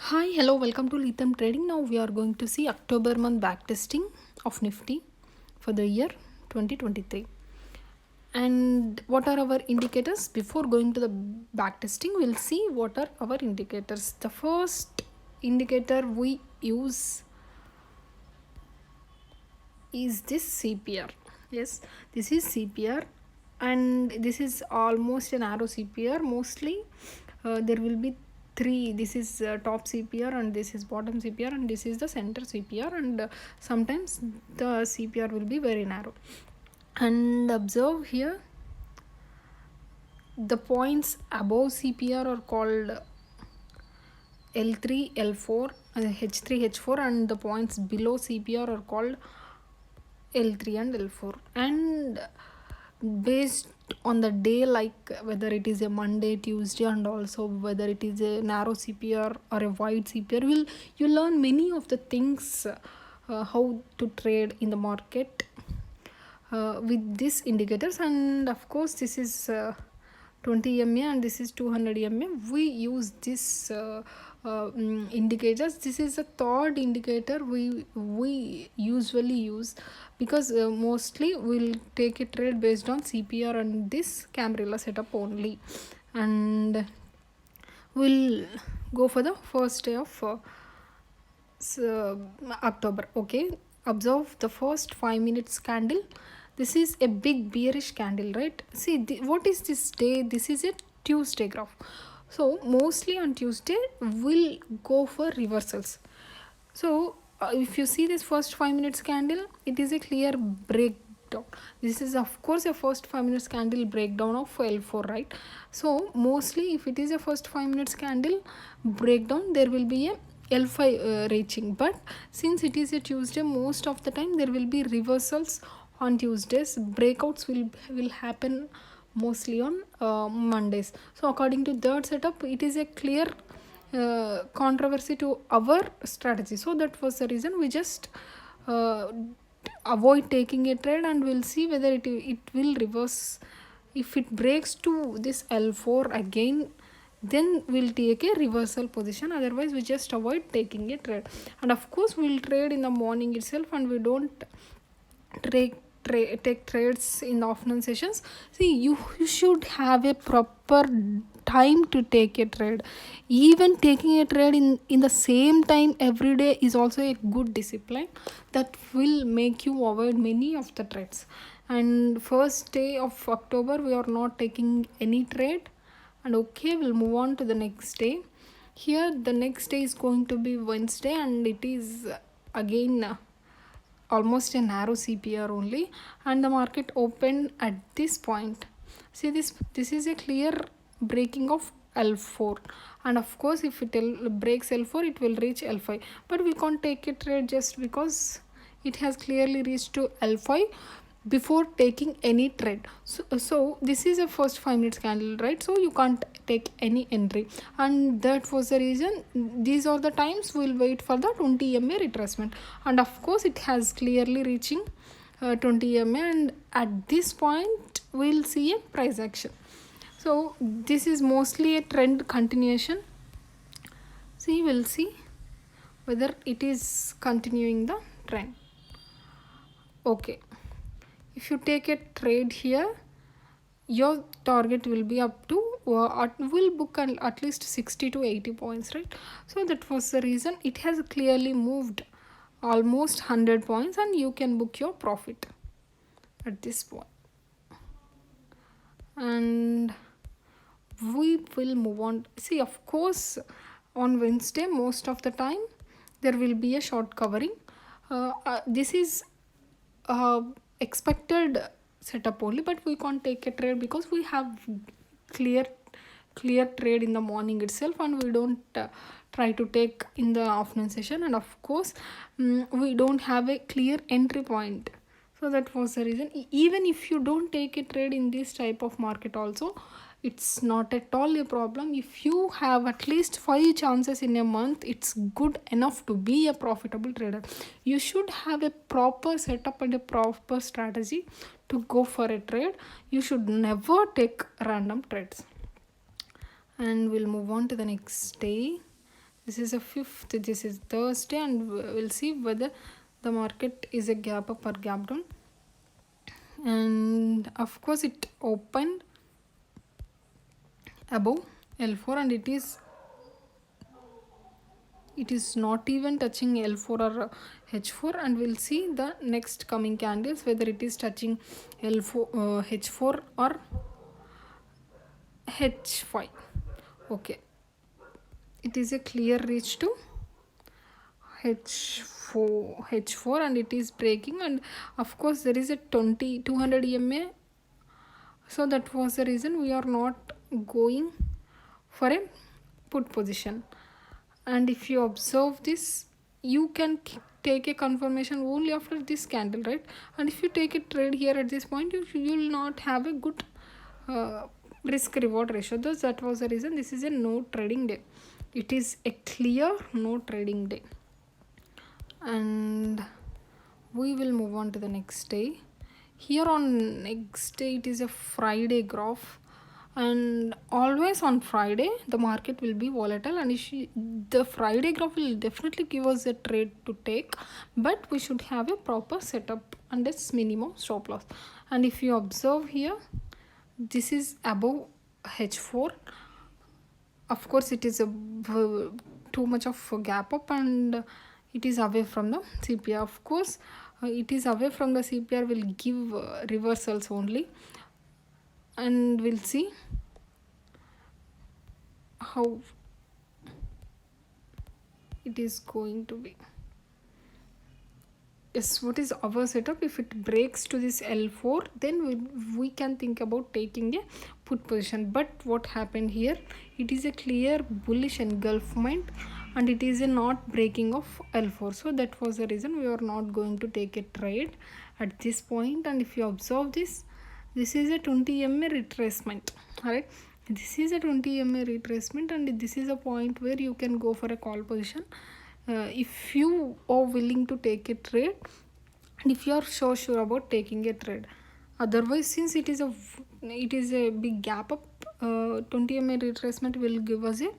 Hi, hello, welcome to Lithium Trading. Now we are going to see October month backtesting of Nifty for the year 2023. And what are our indicators? Before going to the backtesting, we'll see what are our indicators. The first indicator we use is this CPR. Yes, this is CPR, and this is almost an arrow CPR. Mostly there will be three. This is top CPR, and this is bottom CPR, and this is the center CPR, and sometimes the CPR will be very narrow. And observe here, the points above CPR are called L3, L4, H3, H4, and the points below CPR are called L3 and L4. And based on the day, like whether it is a Monday, Tuesday, and also whether it is a narrow CPR or a wide CPR, you learn many of the things, how to trade in the market with these indicators. And of course this is 20 MA and this is 200 MA. We use this indicators. This is the third indicator we usually use, because mostly we'll take a trade based on CPR and this Camarilla setup only. And we'll go for the first day of October. Okay, observe the first 5 minutes candle. This is a big bearish candle, right? See, what is this day? This is a Tuesday graph. So mostly on Tuesday we'll go for reversals. So if you see this first 5 minutes candle, it is a clear breakdown. This is of course a first 5 minutes candle breakdown of L4, right? So mostly if it is a first 5 minutes candle breakdown, there will be a L5 reaching. But since it is a Tuesday, most of the time there will be reversals on Tuesdays. Breakouts will happen mostly on Mondays. So according to that setup, it is a clear controversy to our strategy. So that was the reason we just avoid taking a trade, and we'll see whether it will reverse. If it breaks to this L4 again, then we'll take a reversal position. Otherwise we just avoid taking a trade. And of course we'll trade in the morning itself, and we don't take trades in the afternoon sessions. See, you should have a proper time to take a trade. Even taking a trade in the same time every day is also a good discipline that will make you avoid many of the trades. And first day of October we are not taking any trade. And okay, we'll move on to the next day. Here the next day is going to be Wednesday, and it is again almost a narrow CPR only, and the market opened at this point. See, this is a clear breaking of L4, and of course if it breaks L4, it will reach L5, but we can't take a trade just because it has clearly reached to L5 before taking any trade. So this is a first 5 minutes candle, right? So you can't take any entry, and that was the reason. These are the times we'll wait for the 20 MA retracement, and of course it has clearly reaching 20 MA, and at this point we'll see a price action. So this is mostly a trend continuation. See, we'll see whether it is continuing the trend. Okay, if you take a trade here, your target will be up to will book at least 60 to 80 points, right? So that was the reason it has clearly moved almost 100 points, and you can book your profit at this point. And we will move on. See, of course on Wednesday most of the time there will be a short covering. This is expected setup only, but we can't take a trade because we have clear trade in the morning itself, and we don't try to take in the afternoon session. And of course we don't have a clear entry point. So that was the reason. Even if you don't take a trade in this type of market also, it's not at all a problem. If you have at least 5 chances in a month, it's good enough to be a profitable trader. You should have a proper setup and a proper strategy to go for a trade. You should never take random trades. And we'll move on to the next day. This is a 5th, this is Thursday, and we'll see whether the market is a gap up or gap down. And of course it opened above L4, and it is not even touching L4 or H4, and we'll see the next coming candles whether it is touching L4, H4 or H5. Okay, it is a clear reach to H4, and it is breaking, and of course there is a 200 EMA, so that was the reason we are not going for a put position. And if you observe this, you can take a confirmation only after this candle, right? And if you take a trade here at this point, you will not have a good risk reward ratio. Thus that was the reason this is a no trading day. It is a clear no trading day. And we will move on to the next day. Here on next day, it is a Friday graph, and always on Friday the market will be volatile, and the Friday graph will definitely give us a trade to take, but we should have a proper setup and its minimum stop loss. And if you observe here, this is above H4. Of course it is a too much of a gap up, and it is away from the CPR. Of course it is away from the CPR will give reversals only, and we'll see how it is going to be. Yes, what is our setup? If it breaks to this L4, then we can think about taking a put position. But what happened here, it is a clear bullish engulfment, and it is a not breaking of L4, so that was the reason we are not going to take a trade at this point. And if you observe this is a 20 MA retracement. Alright, this is a 20 MA retracement, and this is a point where you can go for a call position if you are willing to take a trade, and if you are so sure about taking a trade. Otherwise, since it is a big gap up, 20 MA retracement will give us a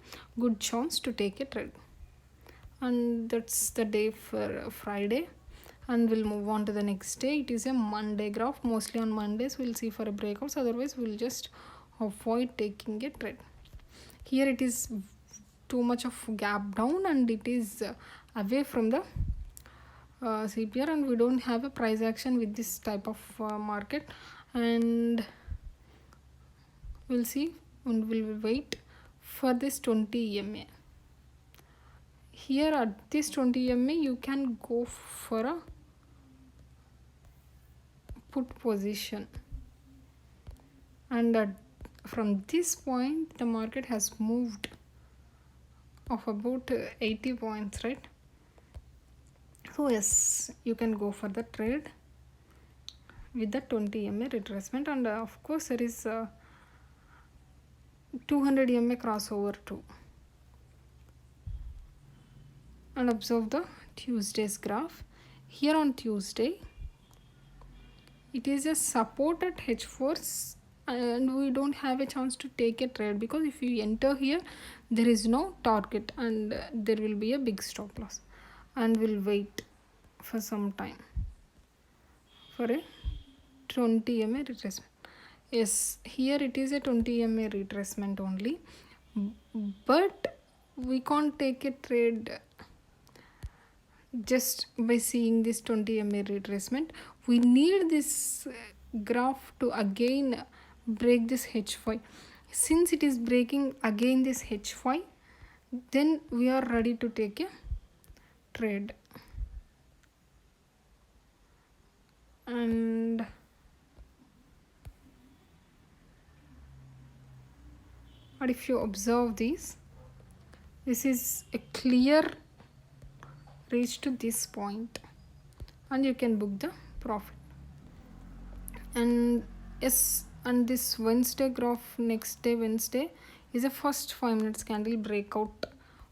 good chance to take a trade. And that's the day for Friday. And we'll move on to the next day. It is a Monday graph. Mostly on Mondays we'll see for a breakouts, otherwise we'll just avoid taking a trade. Here it is too much of gap down, and it is away from the CPR, and we don't have a price action with this type of market. And we'll see, and we'll wait for this 20 MA. Here at this 20 MA you can go for a put position, and from this point the market has moved of about 80 points, right? So yes, you can go for the trade with the 20 MA retracement, and of course there is 200 MA crossover too. And observe the Tuesday's graph. Here on Tuesday, it is a support at H4, and we don't have a chance to take a trade, because if you enter here there is no target, and there will be a big stop loss. And we'll wait for some time for a 20 MA retracement. Yes, here it is a 20 MA retracement only, but we can't take a trade just by seeing this 20 MA retracement. We need this graph to again break this H5. Since it is breaking again this H5, then we are ready to take a trade. And if you observe this is a clear reach to this point, and you can book the profit. And yes, and this Wednesday graph, next day Wednesday, is a first 5 minutes candle breakout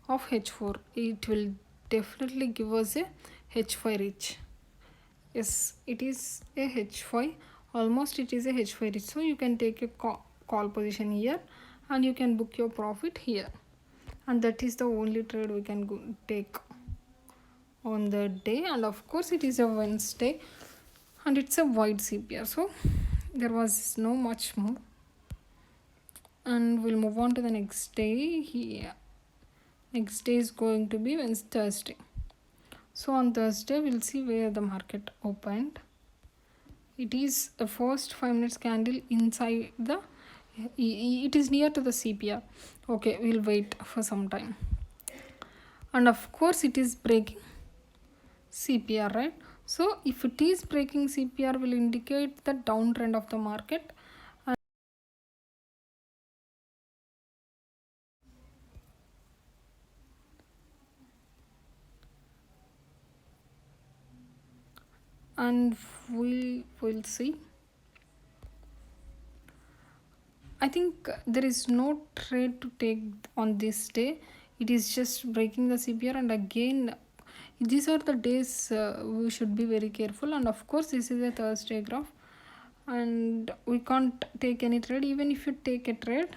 of H4. It will definitely give us a H5 reach. Yes, it is a H5, almost it is a H5 reach, so you can take a call position here, and you can book your profit here. and that is the only trade we can take on the day. And of course it is a Wednesday and it's a wide CPR, so there was no much move. And we'll move on to the next day here. Next day is going to be Thursday. So on Thursday we'll see where the market opened. It is a first 5 minutes candle inside the, it is near to the CPR. Okay, we'll wait for some time. And of course it is breaking CPR, right? So if it is breaking CPR, will indicate the downtrend of the market. And we will see. I think there is no trade to take on this day. It is just breaking the CPR, and again these are the days we should be very careful. And of course this is a Thursday graph and we can't take any trade. Even if you take a trade,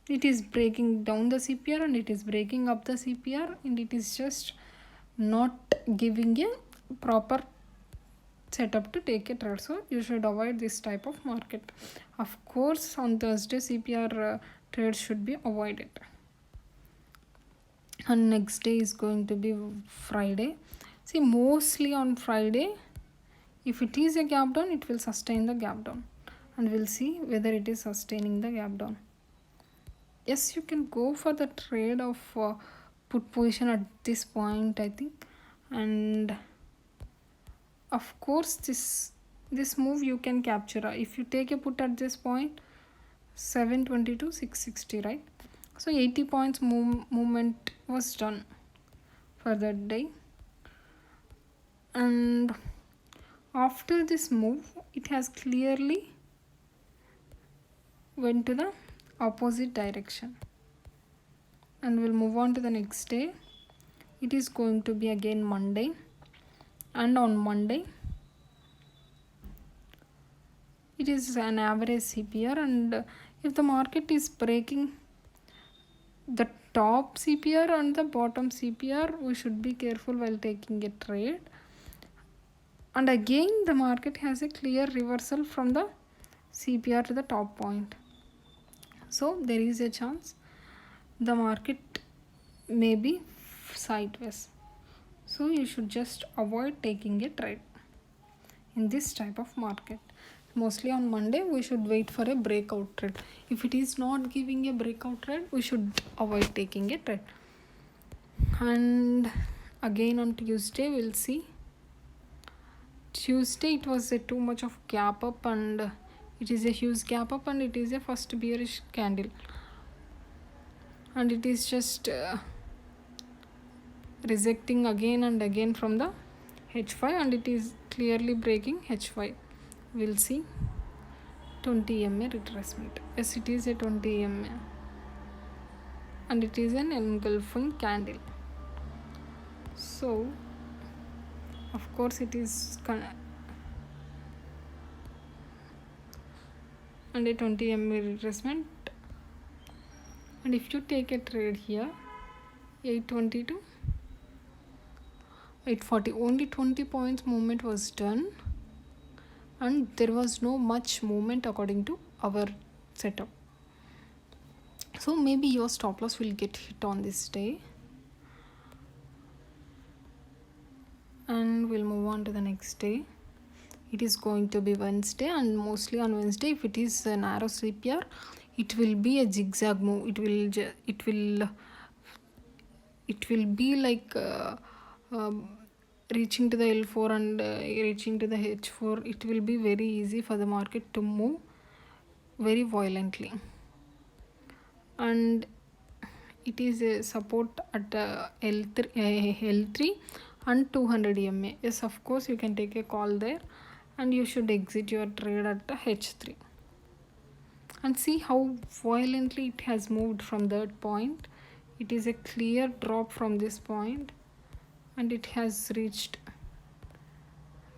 it is breaking down the CPR and it is breaking up the CPR, and it is just not giving a proper setup to take a trade. So you should avoid this type of market. Of course on Thursday CPR trades should be avoided. And next day is going to be Friday. See, mostly on Friday, if it is a gap down, it will sustain the gap down, and we'll see whether it is sustaining the gap down. Yes, you can go for the trade of put position at this point, I think. And of course this move you can capture. If you take a put at this point, 722 660, right? So 80 points movement was done for that day. And after this move, it has clearly went to the opposite direction. And we'll move on to the next day. It is going to be again Monday, and on Monday it is an average CPR, and if the market is breaking the top CPR and the bottom CPR, we should be careful while taking a trade. And again the market has a clear reversal from the CPR to the top point, so there is a chance the market may be sideways. So you should just avoid taking a trade in this type of market. Mostly on Monday we should wait for a breakout trade. If it is not giving a breakout trade, we should avoid taking a trade. And again on Tuesday we'll see. Tuesday it was a too much of gap up, and it is a huge gap up, and it is a first bearish candle, and it is just rejecting again and again from the H5, and it is clearly breaking H5. We'll see 20 MA retracement. Yes, it is a 20 MA, and it is an engulfing candle. So of course it is and a 20 MA retracement. And if you take a trade here, 820 to 840, only 20 points movement was done, and there was no much movement according to our setup. So maybe your stop loss will get hit on this day. And we'll move on to the next day. It is going to be Wednesday, and mostly on Wednesday, if it is a narrow CPR, it will be a zigzag move. It will be like reaching to the L4 and reaching to the H4. It will be very easy for the market to move very violently, and it is a support at L3 and 200 MA. Yes, of course you can take a call there, and you should exit your trade at the H3. And see how violently it has moved from that point. It is a clear drop from this point, and it has reached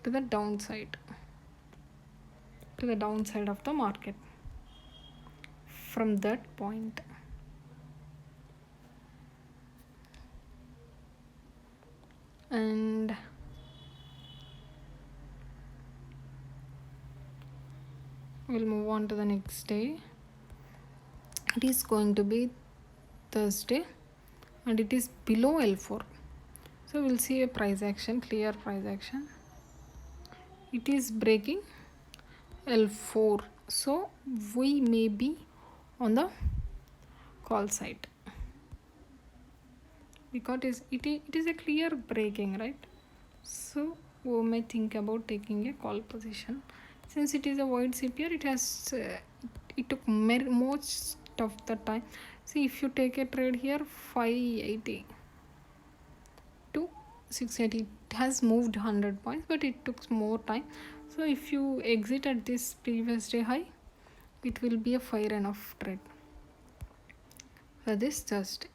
to the downside of the market from that point. And we'll move on to the next day. It is going to be Thursday and it is below L4. So we'll see a price action, clear price action. It is breaking L4. So we may be on the call side because it is a clear breaking, right? So we may think about taking a call position. Since it is a wide CPR, it took most of the time. See, if you take a trade here, 580 to 680, it has moved 100 points, but it took more time. So if you exit at this previous day high, it will be a fire enough trade for this Thursday.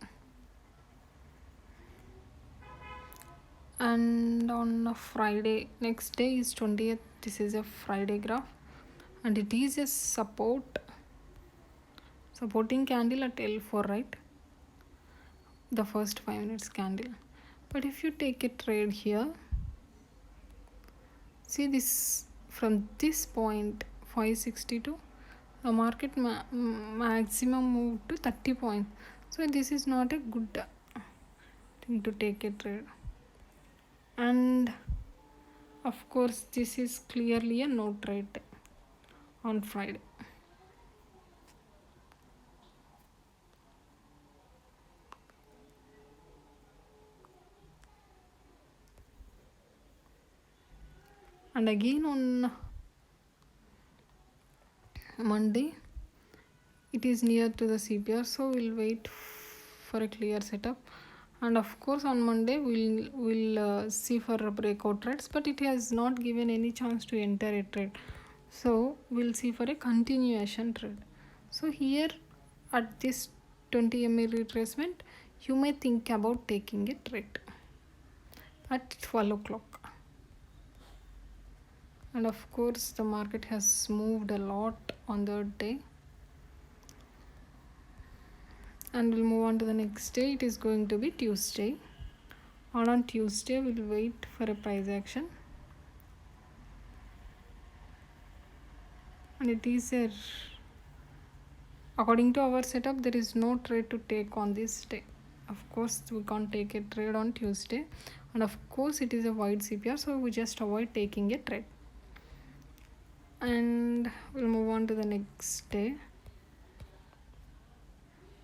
And on a Friday, next day is 20th. This is a Friday graph and it is a supporting candle at L4, right? The first 5 minutes candle. But if you take a trade here, see this, from this point 562, the market maximum moved to 30 points. So this is not a good thing to take a trade. And of course this is clearly a no trade on Friday. And again on Monday it is near to the CPR, so we'll wait for a clear setup. And of course on Monday we'll see for a breakout trades, but it has not given any chance to enter a trade, so we'll see for a continuation trade. So here at this 20 MA retracement, you may think about taking a trade at 12 o'clock. And of course the market has moved a lot on the day. And we'll move on to the next day. It is going to be Tuesday. And on Tuesday we'll wait for a price action. And it is according to our setup, there is no trade to take on this day. Of course we can't take a trade on Tuesday, and of course it is a wide CPR, so we just avoid taking a trade. And we'll move on to the next day.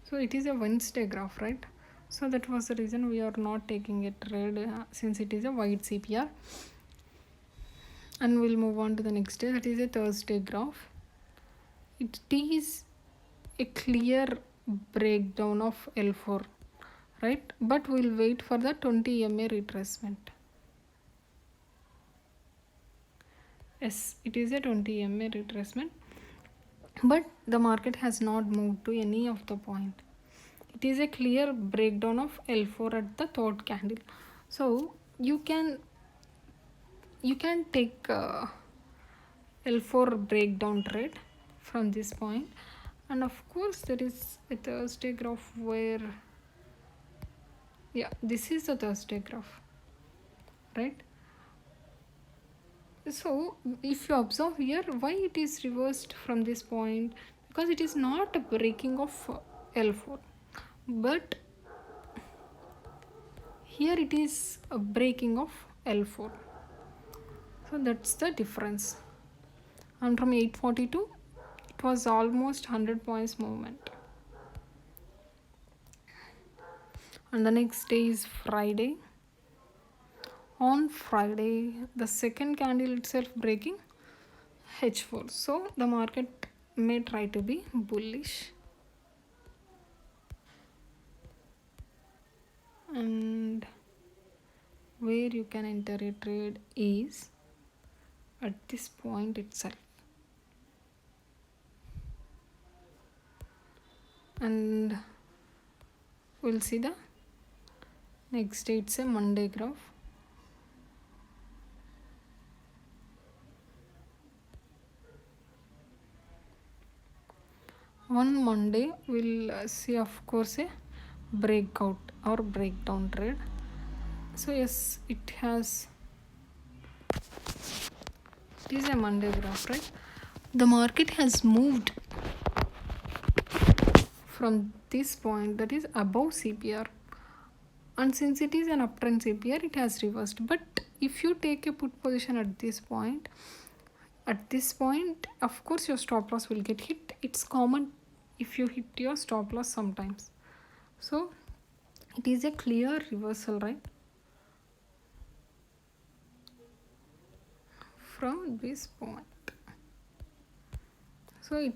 So it is a Wednesday graph, right? So that was the reason we are not taking a trade since it is a wide CPR. And we'll move on to the next day. That is a Thursday graph. It is a clear breakdown of L4, right? But we'll wait for the 20 MA retracement. Yes, it is a 20 MA retracement, but the market has not moved to any of the point. It is a clear breakdown of L4 at the third candle. So you can take L4 breakdown trade from this point. And of course there is a Thursday graph where, yeah, this is the Thursday graph, right? So if you observe here, why it is reversed from this point, because it is not a breaking of L4, but here it is a breaking of L4. So that's the difference. And from 842 it was almost 100 points movement. And the next day is Friday. On Friday, the second candle itself breaking H4. So the market may try to be bullish. And where you can enter a trade is at this point itself. And we'll see the next day. It's a Monday graph. On Monday we'll see, of course, a breakout or breakdown trade. So yes, it is a Monday graph, right? The market has moved from this point, that is above CPR, and since it is an uptrend CPR, it has reversed. But if you take a put position at this point, of course your stop loss will get hit. It's common if you hit your stop loss sometimes. So it is a clear reversal, right, from this point. So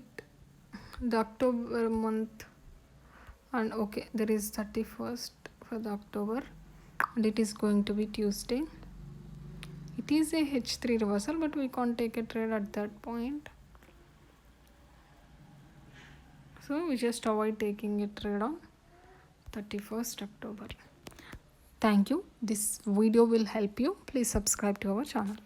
the October month, and okay, there is 31st for the October, and it is going to be Tuesday. It is a H3 reversal, but we can't take a trade at that point, so we just avoid taking a trade on 31st October. Thank you. This video will help you. Please subscribe to our channel.